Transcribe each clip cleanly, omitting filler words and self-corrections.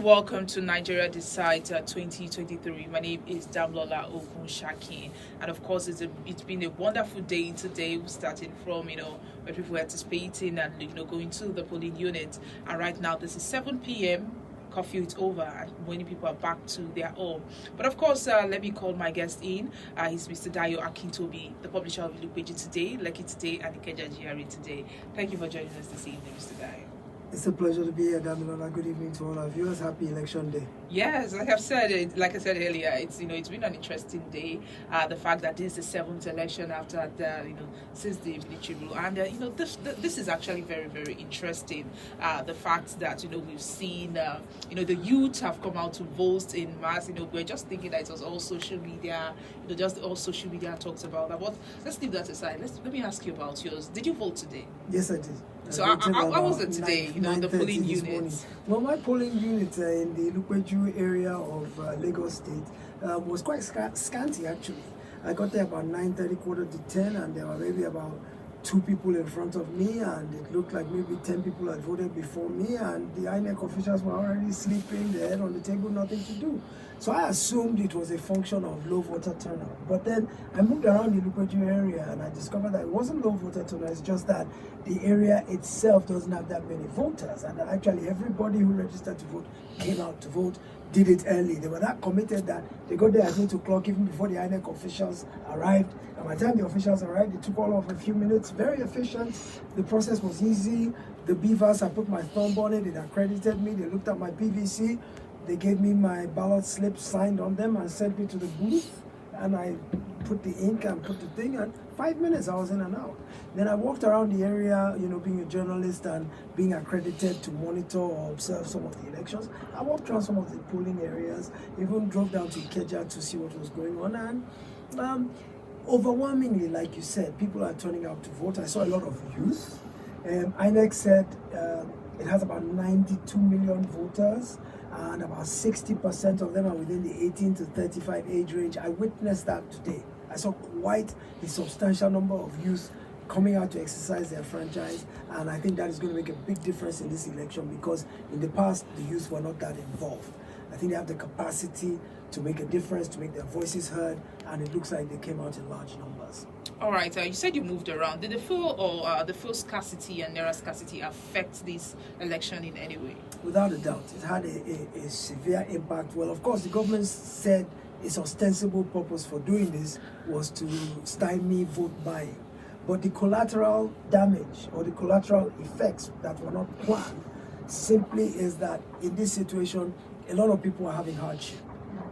welcome to Nigeria Decides 2023. My name is Damlola Ogunshaki, and of course, it's been a wonderful day today. Starting from where people were anticipating and going to the polling unit, and right now this is 7 p.m. Curfew is over and many people are back to their home. But of course, let me call my guest in. He's Mr. Dayo Akintobi, the publisher of Ilupeji Today, Lekki Today, and Ikeja GRA Today. Thank you for joining us this evening, Mr. Dayo. It's a pleasure to be here, Damilola. Good evening to all our viewers. Happy election day. Yes, like I said earlier, it's been an interesting day. The fact that this is the 7th election after since the military rule, and this is actually very, very interesting. The fact that we've seen the youth have come out to vote in mass. We're just thinking that it was all social media. Just all social media talks about that. But let's leave that aside. Let me ask you about yours. Did you vote today? Yes, I did. So how was it today? The polling unit. Well, my polling unit in the Ilupeju area of Lagos State was quite scanty actually. I got there about 9:30, quarter to 10, and there were maybe about 2 people in front of me, and it looked like maybe 10 people had voted before me, and the INEC officials were already sleeping, their head on the table, nothing to do. So I assumed it was a function of low voter turnout. But then I moved around the Ilupeju area and I discovered that it wasn't low voter turnout, it's just that the area itself doesn't have that many voters. And actually everybody who registered to vote came out to vote, did it early. They were that committed that they got there at 8 o'clock even before the INEC officials arrived. And by the time the officials arrived, it took all of a few minutes. Very efficient. The process was easy. The beavers, I put my thumb on it. It accredited me. They looked at my PVC. They gave me my ballot slips, signed on them, and sent me to the booth. And I put the ink and put the thing, and 5 minutes I was in and out. Then I walked around the area, being a journalist and being accredited to monitor or observe some of the elections. I walked around some of the polling areas, even drove down to Ikeja to see what was going on. And overwhelmingly, like you said, people are turning out to vote. I saw a lot of youth. INEC said it has about 92 million voters, and about 60% of them are within the 18 to 35 age range. I witnessed that today. I saw quite a substantial number of youth coming out to exercise their franchise, and I think that is going to make a big difference in this election, because in the past the youth were not that involved. I think they have the capacity to make a difference, to make their voices heard, and it looks like they came out in large numbers. All right, you said you moved around. Did the fuel scarcity and Naira scarcity affect this election in any way? Without a doubt, it had a severe impact. Well, of course, the government said its ostensible purpose for doing this was to stymie vote buying. But the collateral damage or the collateral effects that were not planned simply is that in this situation, a lot of people are having hardship.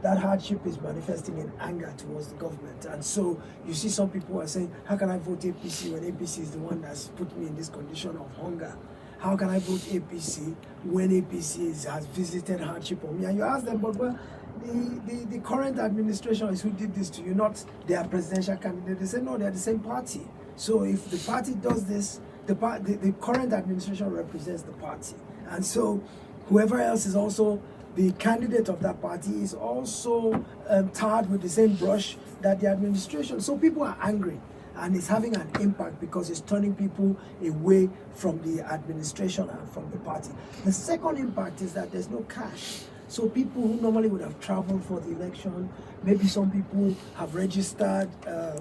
That hardship is manifesting in anger towards the government. And so you see some people are saying, how can I vote APC when APC is the one that's put me in this condition of hunger? How can I vote APC when APC has visited hardship on me? And you ask them, but well, the current administration is who did this to you, not their presidential candidate. They say, no, they're the same party. So if the party does this, the current administration represents the party. And so whoever else is also the candidate of that party is also tarred with the same brush that the administration. So people are angry, and it's having an impact because it's turning people away from the administration and from the party. The second impact is that there's no cash. So people who normally would have traveled for the election, maybe some people have registered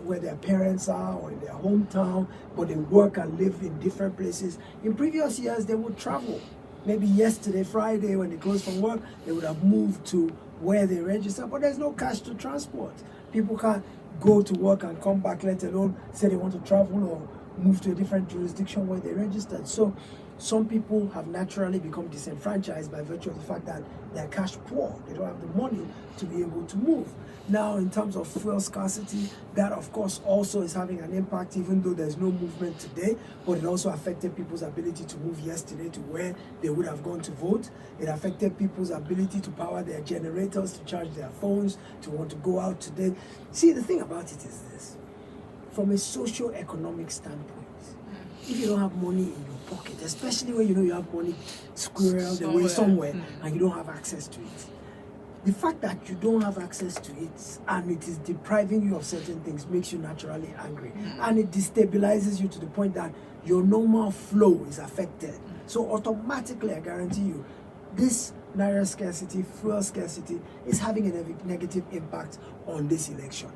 where their parents are or in their hometown, but they work and live in different places. In previous years, they would travel. Maybe yesterday, Friday, when they closed from work, they would have moved to where they registered, but there's no cash to transport. People can't go to work and come back, let alone say they want to travel or move to a different jurisdiction where they registered. So some people have naturally become disenfranchised by virtue of the fact that they're cash poor. They don't have the money to be able to move. Now, in terms of fuel scarcity, that of course also is having an impact, even though there's no movement today, but it also affected people's ability to move yesterday to where they would have gone to vote. It affected people's ability to power their generators, to charge their phones, to want to go out today. See, the thing about it is this. From a socio-economic standpoint, if you don't have money in your pocket, especially when you have money squirreled away somewhere and you don't have access to it, the fact that you don't have access to it and it is depriving you of certain things makes you naturally angry. And it destabilizes you to the point that your normal flow is affected. So automatically, I guarantee you, this Naira scarcity, fuel scarcity is having a negative impact on this election.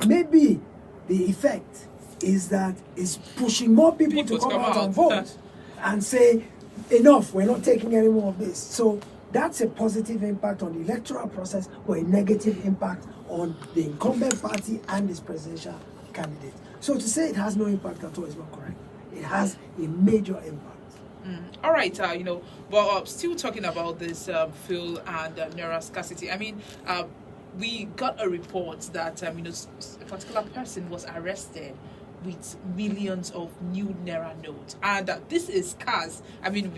Maybe the effect is that it's pushing more people to come out and vote and say, enough, we're not taking any more of this. So that's a positive impact on the electoral process, or a negative impact on the incumbent party and its presidential candidate. So to say it has no impact at all is not correct. It has a major impact. All right, but still talking about this fuel and Naira scarcity. I mean, we got a report that a particular person was arrested with millions of new Naira notes, and this is scarce. I mean,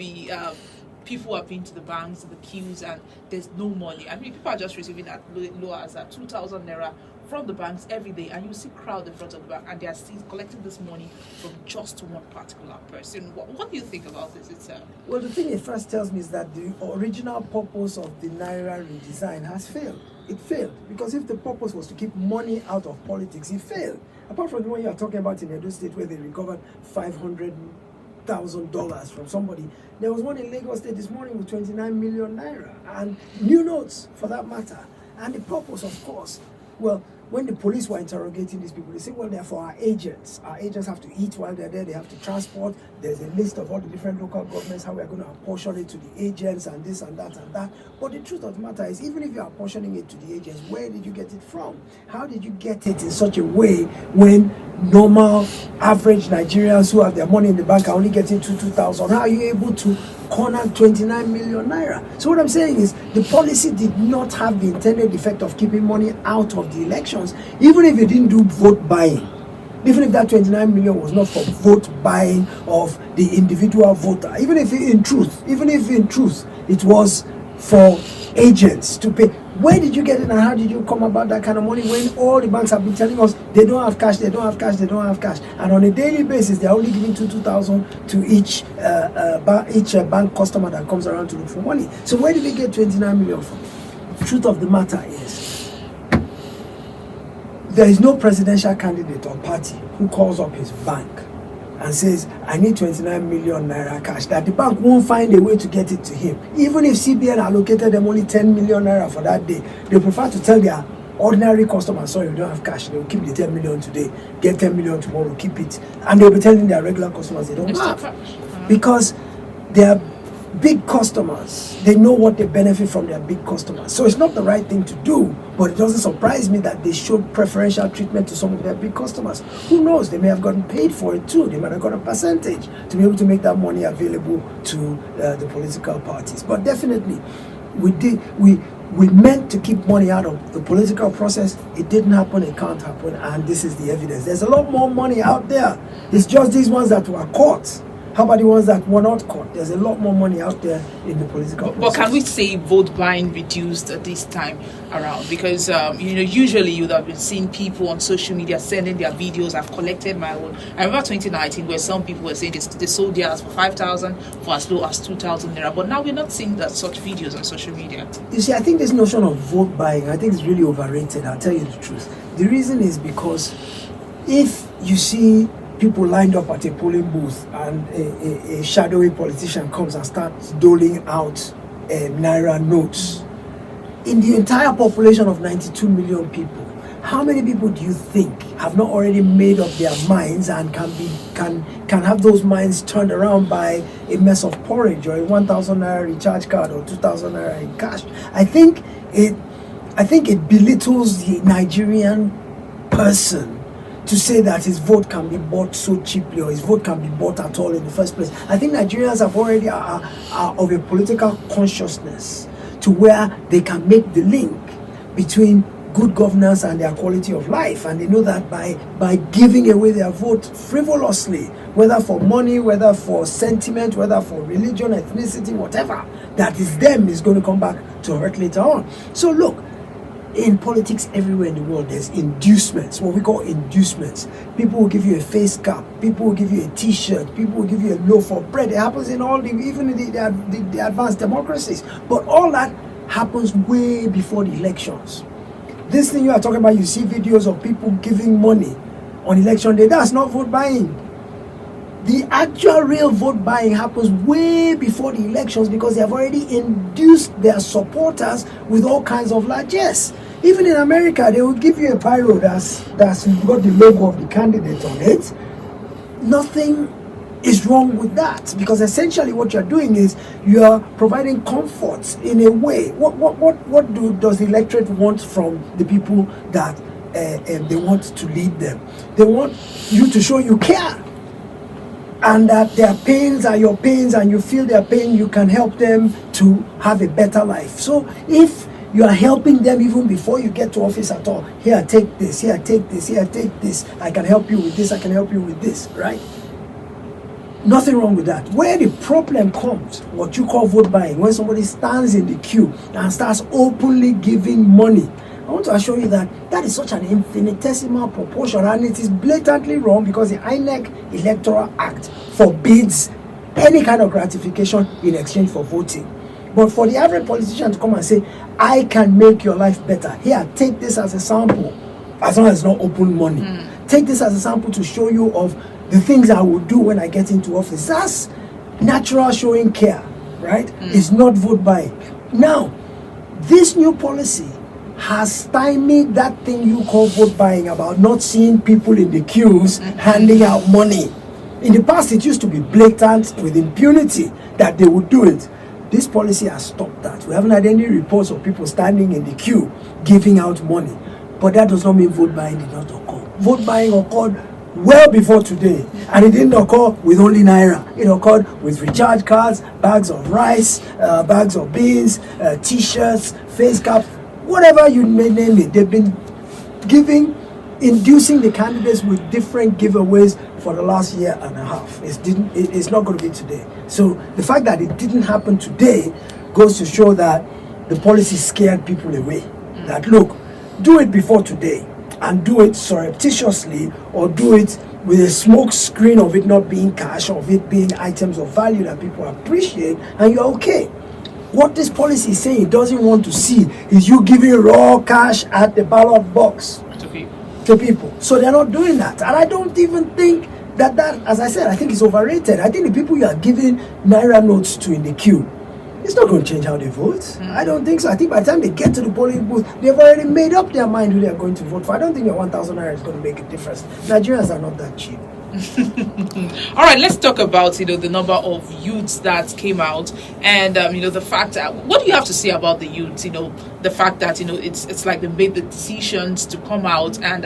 people have been to the banks, the queues, and there's no money. I mean, people are just receiving as low as 2,000 Naira from the banks every day, and you see crowd in front of the bank, and they are still collecting this money from just one particular person. What do you think about this itself? Well, the thing it first tells me is that the original purpose of the Naira redesign has failed. It failed because if the purpose was to keep money out of politics, it failed. Apart from the one you are talking about in Edo State, where they recovered $500,000 from somebody, there was one in Lagos State this morning with 29 million Naira and new notes for that matter. And the purpose, of course, well, when the police were interrogating these people, they said, well, they're for our agents. Our agents have to eat while they're there. They have to transport. There's a list of all the different local governments, how we're going to apportion it to the agents and this and that and that. But the truth of the matter is, even if you're apportioning it to the agents, where did you get it from? How did you get it in such a way when normal, average Nigerians who have their money in the bank are only getting 2,000? How are you able to corner 29 million Naira? So what I'm saying is, the policy did not have the intended effect of keeping money out of the elections, even if it didn't do vote buying. Even if that 29 million was not for vote buying of the individual voter, even if in truth it was for agents to pay. Where did you get it and how did you come about that kind of money when all the banks have been telling us they don't have cash, they don't have cash, they don't have cash, and on a daily basis they're only giving 2,000 to each bank customer that comes around to look for money. So where did they get 29 million from? The truth of the matter is, there is no presidential candidate or party who calls up his bank and says, I need 29 million Naira cash, that the bank won't find a way to get it to him. Even if CBN allocated them only 10 million Naira for that day, they prefer to tell their ordinary customers, sorry, we don't have cash, they will keep the 10 million today, get 10 million tomorrow, keep it. And they'll be telling their regular customers they don't have. Because they are big customers. They know what they benefit from their big customers. So it's not the right thing to do, but it doesn't surprise me that they showed preferential treatment to some of their big customers. Who knows? They may have gotten paid for it too. They might have got a percentage to be able to make that money available to the political parties. But definitely, we meant to keep money out of the political process. It didn't happen, it can't happen, and this is the evidence. There's a lot more money out there. It's just these ones that were caught. How about the ones that were not caught? There's a lot more money out there in the political process. But can we say vote buying reduced this time around? Because, usually you would have been seeing people on social media sending their videos. I've collected my own. I remember 2019 where some people were saying they sold theirs for 5,000 for as low as 2,000 Naira. But now we're not seeing such videos on social media. You see, I think this notion of vote buying, I think it's really overrated. I'll tell you the truth. The reason is because if you see people lined up at a polling booth and a shadowy politician comes and starts doling out Naira notes, in the entire population of 92 million people, how many people do you think have not already made up their minds and can have those minds turned around by a mess of porridge or a 1,000 Naira recharge card or 2,000 Naira in cash? I think it belittles the Nigerian person to say that his vote can be bought so cheaply or his vote can be bought at all in the first place. I think Nigerians have already are of a political consciousness to where they can make the link between good governance and their quality of life, and they know that by giving away their vote frivolously, whether for money, whether for sentiment, whether for religion, ethnicity, whatever, that is them is going to come back to hurt later on. So look, in politics everywhere in the world, there's inducements, what we call inducements. People will give you a face cap, people will give you a t-shirt, people will give you a loaf of bread. It happens in even in the advanced democracies. But all that happens way before the elections. This thing you are talking about, you see videos of people giving money on election day. That's not vote buying. The actual real vote buying happens way before the elections because they have already induced their supporters with all kinds of largesse. Even in America, they will give you a pyro that's got the logo of the candidate on it. Nothing is wrong with that because essentially what you're doing is you are providing comforts in a way. What does the electorate want from the people that they want to lead them? They want you to show you care, and that their pains are your pains, and you feel their pain, you can help them to have a better life. So if you are helping them even before you get to office at all, here, take this, here, take this, here, take this, I can help you with this, I can help you with this, right? Nothing wrong with that. Where the problem comes, what you call vote buying, when somebody stands in the queue and starts openly giving money, I want to assure you that that is such an infinitesimal proportion, and it is blatantly wrong because the INEC Electoral Act forbids any kind of gratification in exchange for voting. But for the average politician to come and say, I can make your life better, here, take this as a sample, as long as it's not open money. Take this as a sample to show you of the things I will do when I get into office. That's natural showing care, right? It's not vote buying. Now, this new policy has stymied that thing you call vote buying about not seeing people in the queues handing out money. In the past, it used to be blatant with impunity that they would do it. This policy has stopped that. We haven't had any reports of people standing in the queue giving out money. But that does not mean vote buying did not occur. Vote buying occurred well before today, and it didn't occur with only Naira. It occurred with recharge cards, bags of rice, bags of beans, t-shirts, face caps, whatever you may name it. They've been inducing the candidates with different giveaways for the last year and a half. It's not going to be today. So the fact that it didn't happen today goes to show that the policy scared people away. That look, do it before today, and do it surreptitiously, or do it with a smoke screen of it not being cash, of it being items of value that people appreciate, and you're okay. What this policy is saying it doesn't want to see is you giving raw cash at the ballot box to people. So they're not doing that. And I don't even think that, as I said, I think it's overrated. I think the people you are giving Naira notes to in the queue, it's not going to change how they vote. I don't think so. I think by the time they get to the polling booth, they've already made up their mind who they're going to vote for. I don't think your 1,000 Naira is going to make a difference. Nigerians are not that cheap. All right, let's talk about the number of youths that came out, and the fact that, what do you have to say about the youths? The fact that it's like they made the decisions to come out, and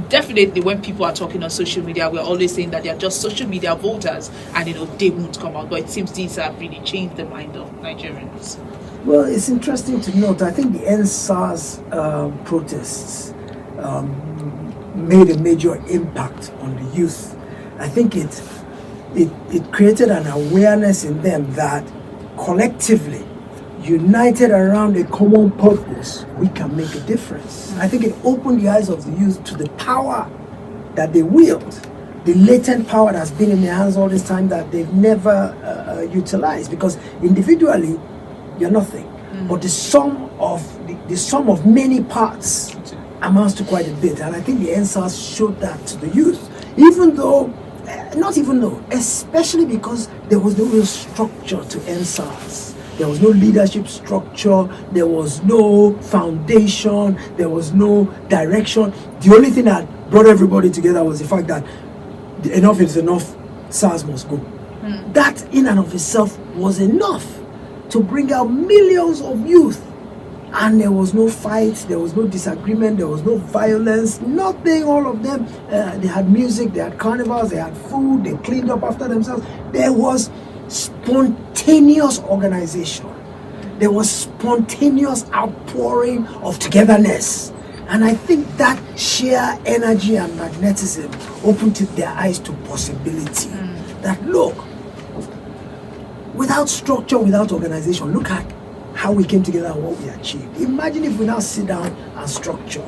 definitely when people are talking on social media, we're always saying that they're just social media voters, and they won't come out. But it seems these have really changed the mind of Nigerians. Well, it's interesting to note. I think the NSAS protests made a major impact on the youth. I think it created an awareness in them that collectively, united around a common purpose, we can make a difference. I think it opened the eyes of the youth to the power that they wield, the latent power that's been in their hands all this time that they've never utilized, because individually you're nothing, but the sum of many parts amounts to quite a bit. And I think the NSAS showed that to the youth, especially because there was no real structure to NSAS. There was no leadership structure, there was no foundation, there was no direction. The only thing that brought everybody together was the fact that enough is enough, SARS must go. That in and of itself was enough to bring out millions of youth. And there was no fight, there was no disagreement, there was no violence, nothing. All of them, they had music, they had carnivals, they had food, they cleaned up after themselves. There was spontaneous organization. There was spontaneous outpouring of togetherness. And I think that sheer energy and magnetism opened their eyes to possibility. That look, without structure, without organization, look at how we came together and what we achieved. Imagine if we now sit down and structure.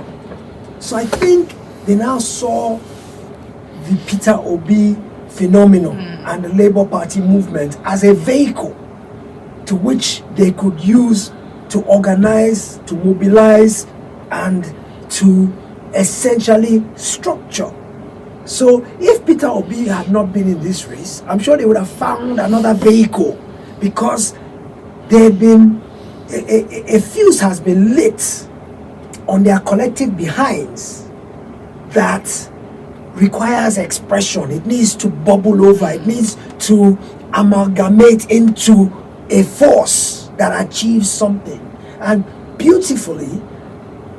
So I think they now saw the Peter Obi phenomenon and the Labour Party movement as a vehicle to which they could use to organize, to mobilize, and to essentially structure So if Peter Obi had not been in this race, I'm sure they would have found another vehicle, because there had been a fuse has been lit on their collective behinds that requires expression. It needs to bubble over. It needs to amalgamate into a force that achieves something. And beautifully,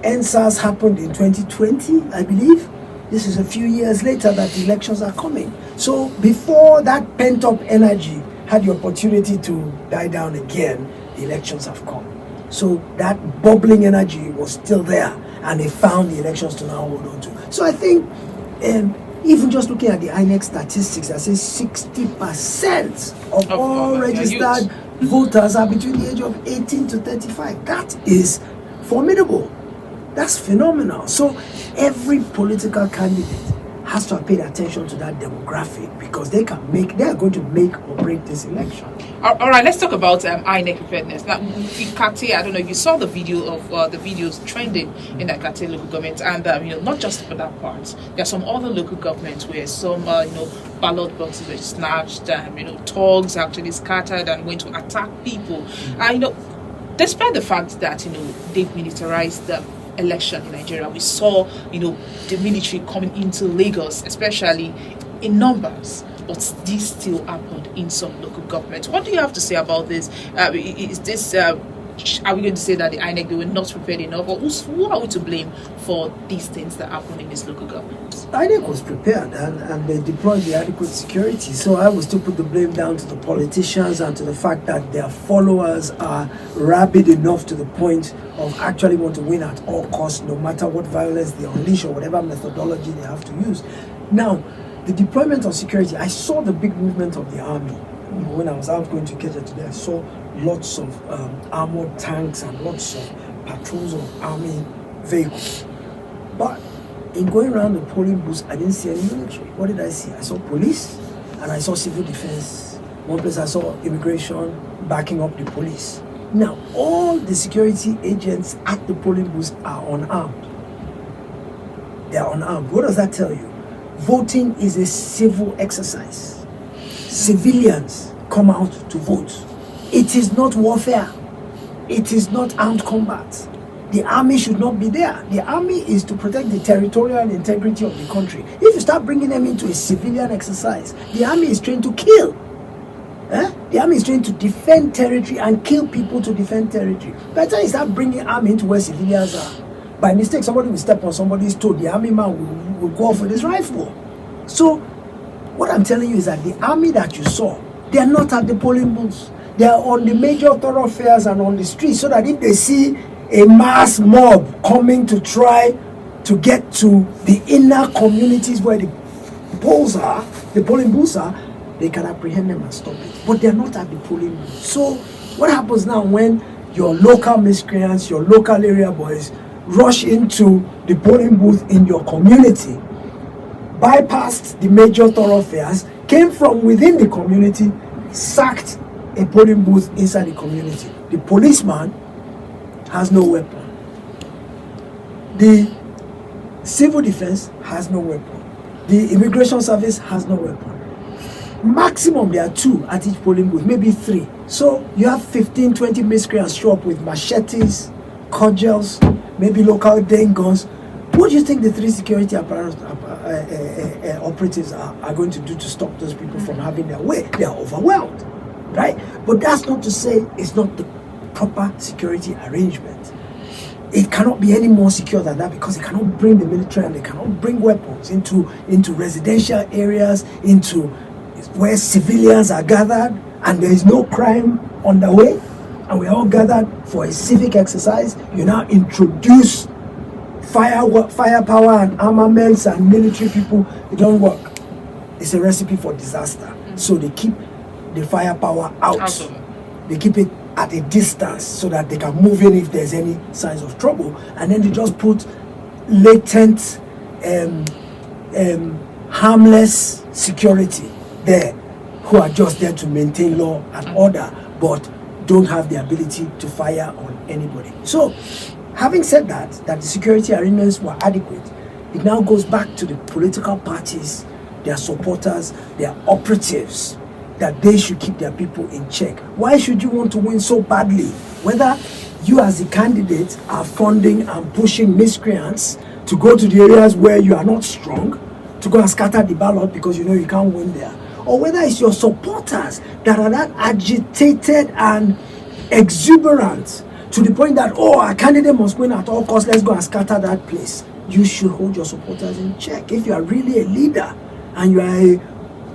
NSAS happened in 2020, I believe. This is a few years later that the elections are coming. So before that pent-up energy had the opportunity to die down again, the elections have come. So that bubbling energy was still there, and they found the elections to now hold on to. So I think even just looking at the INEC statistics, I say 60% of all registered voters are between the age of 18 to 35. That is formidable. That's phenomenal. So every political candidate has to pay attention to that demographic, because they are going to make or break this election. All right, let's talk about INEC preparedness. Now, Kate, I don't know if you saw the video of the videos trending in the Kate local government, and not just for that part. There are some other local governments where some ballot boxes were snatched, thugs actually scattered and went to attack people. Despite the fact that they've militarized the election in Nigeria, we saw the military coming into Lagos, especially in numbers, but this still happened in some local governments. What do you have to say about this? Is this are we going to say that the INEC, they were not prepared enough, or who are we to blame for these things that happen in these local governments? INEC was prepared, and they deployed the adequate security. So I will still put the blame down to the politicians and to the fact that their followers are rabid enough to the point of actually want to win at all costs, no matter what violence they unleash or whatever methodology they have to use. Now, the deployment of security, I saw the big movement of the army. When I was out going to Keja today, I saw lots of armored tanks and lots of patrols of army vehicles. But in going around the polling booths, I didn't see any military. What did I see? I saw police and I saw civil defense. One place I saw immigration backing up the police. Now, all the security agents at the polling booths are unarmed. They are unarmed. What does that tell you? Voting is a civil exercise. Civilians come out to vote. It is not warfare. It is not armed combat. The army should not be there. The army is to protect the territorial integrity of the country. If you start bringing them into a civilian exercise, the army is trained to kill. The army is trained to defend territory and kill people to defend territory. By the time you start bringing army into where civilians are, by mistake somebody will step on somebody's toe, the army man will go off with his rifle. So what I'm telling you is that the army that you saw, they are not at the polling booths. They are on the major thoroughfares and on the streets, so that if they see a mass mob coming to try to get to the inner communities where the polls are, the polling booths are, they can apprehend them and stop it. But they're not at the polling booth. So what happens now when your local miscreants, your local area boys rush into the polling booth in your community, bypassed the major thoroughfares, came from within the community, sacked a polling booth inside the community? The policeman has no weapon. The civil defense has no weapon. The immigration service has no weapon. Maximum there are 2 at each polling booth, maybe 3. So you have 15, 20 miscreants show up with machetes, cudgels, maybe local Dane guns. What do you think the 3 security apparatus operatives are going to do to stop those people from having their way? They are overwhelmed, right? But that's not to say it's not the proper security arrangement. It cannot be any more secure than that, because they cannot bring the military and they cannot bring weapons into residential areas, into where civilians are gathered and there is no crime on the way, and we're all gathered for a civic exercise. You now introduce firepower and armaments and military people. It don't work. It's a recipe for disaster. So they keep the firepower out. They keep it at a distance so that they can move in if there's any signs of trouble, and then they just put latent harmless security there, who are just there to maintain law and order, but don't have the ability to fire on anybody. So having said that the security arrangements were adequate, it now goes back to the political parties, their supporters, their operatives, that they should keep their people in check. Why should you want to win so badly? Whether you as the candidate are funding and pushing miscreants to go to the areas where you are not strong, to go and scatter the ballot because you know you can't win there, or whether it's your supporters that are that agitated and exuberant to the point that, oh, our candidate must win at all costs, let's go and scatter that place. You should hold your supporters in check. If you are really a leader and you are a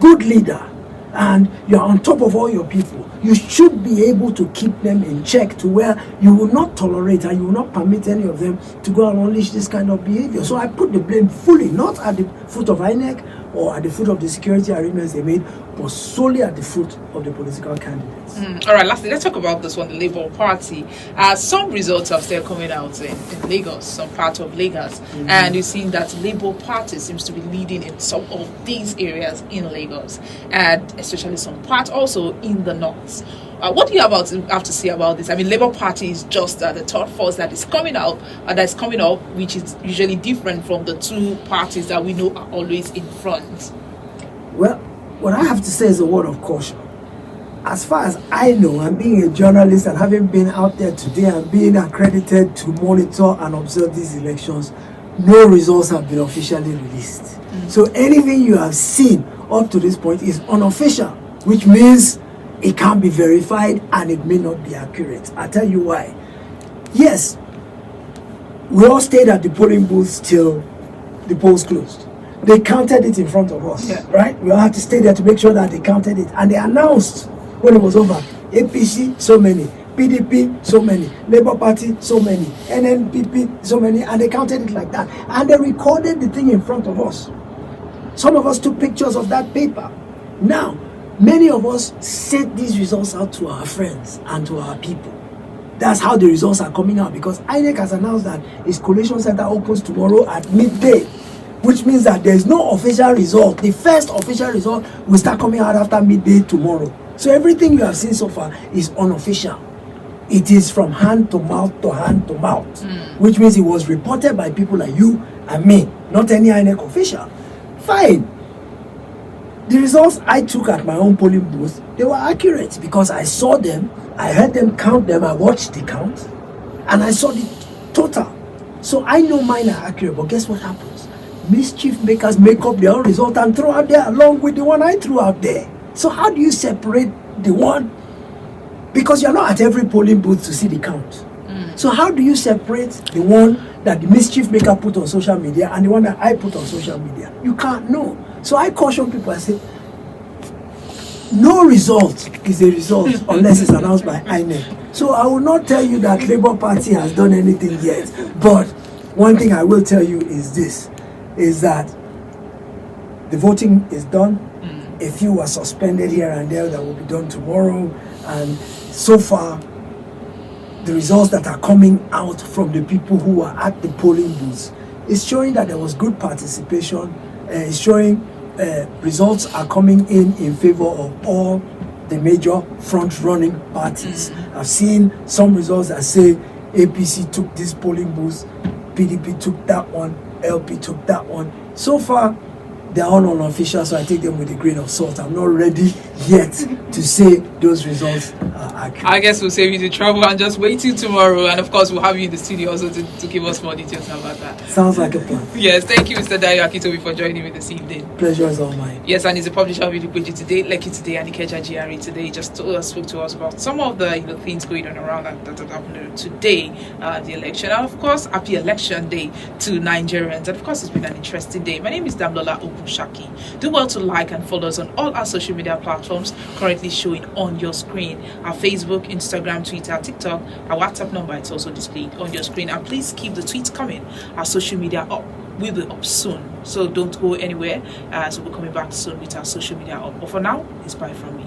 good leader and you're on top of all your people, you should be able to keep them in check to where you will not tolerate and you will not permit any of them to go and unleash this kind of behavior. So I put the blame fully, not at the foot of INEC or at the foot of the security arrangements they made, but solely at the foot of the political candidates. All right, lastly, let's talk about this one, the Labour Party. Some results are still coming out in Lagos, some part of Lagos, and you've seen that Labour Party seems to be leading in some of these areas in Lagos, and especially some part also in the north. What do you have to say about this? I mean, Labour Party is just the third force that is coming out, which is usually different from the two parties that we know are always in front. Well, what I have to say is a word of caution. As far as I know, and being a journalist and having been out there today and being accredited to monitor and observe these elections, no results have been officially released. So anything you have seen up to this point is unofficial, which means it can't be verified and it may not be accurate. I'll tell you why. Yes, we all stayed at the polling booths till the polls closed. They counted it in front of us, right? We all had to stay there to make sure that they counted it. And they announced when it was over, APC, so many, PDP, so many, Labour Party, so many, NNPP, so many, and they counted it like that. And they recorded the thing in front of us. Some of us took pictures of that paper. Now, many of us sent these results out to our friends and to our people. That's how the results are coming out, because INEC has announced that its collation center opens tomorrow at midday, which means that there is no official result. The first official result will start coming out after midday tomorrow. So everything you have seen so far is unofficial. It is from hand to mouth to hand to mouth, which means it was reported by people like you and me, not any INEC official. Fine. The results I took at my own polling booth, they were accurate because I saw them, I heard them count them, I watched the count, and I saw the total. So I know mine are accurate, but guess what happens? Mischief makers make up their own result and throw out there along with the one I threw out there. So how do you separate the one? Because you're not at every polling booth to see the count. So how do you separate the one that the mischief maker put on social media and the one that I put on social media? You can't know. So I caution people, I say, no result is a result unless it's announced by INEC. So I will not tell you that Labour Party has done anything yet. But one thing I will tell you is this, is that the voting is done. A few were suspended here and there that will be done tomorrow. And so far, the results that are coming out from the people who were at the polling booths is showing that there was good participation. It's showing results are coming in favor of all the major front-running parties. I've seen some results that say APC took this polling booth, PDP took that one, LP took that one. So far, they're all unofficial, so I take them with a grain of salt. I'm not ready yet to say those results are accurate. I guess we'll save you the trouble and just wait till tomorrow. And of course, we'll have you in the studio also to give us more details about that. Sounds like a plan. Yes, thank you, Mr. Dayo Akitobi, for joining me this evening. Pleasure is all mine. Yes, and he's a publisher of Ilupeji today, Lekki today, and Ikeja GRE today. He just spoke to us about some of the things going on around that happened today, the election. And of course, happy election day to Nigerians. And of course, it's been an interesting day. My name is Damlola Ogunshaki. Do well to like and follow us on all our social media platforms currently showing on your screen. Our Facebook, Instagram, Twitter, TikTok, our WhatsApp number, it's also displayed on your screen. And please keep the tweets coming. Our social media up. We'll be up soon. So don't go anywhere. So we're coming back soon with our social media up. But for now, it's bye from me.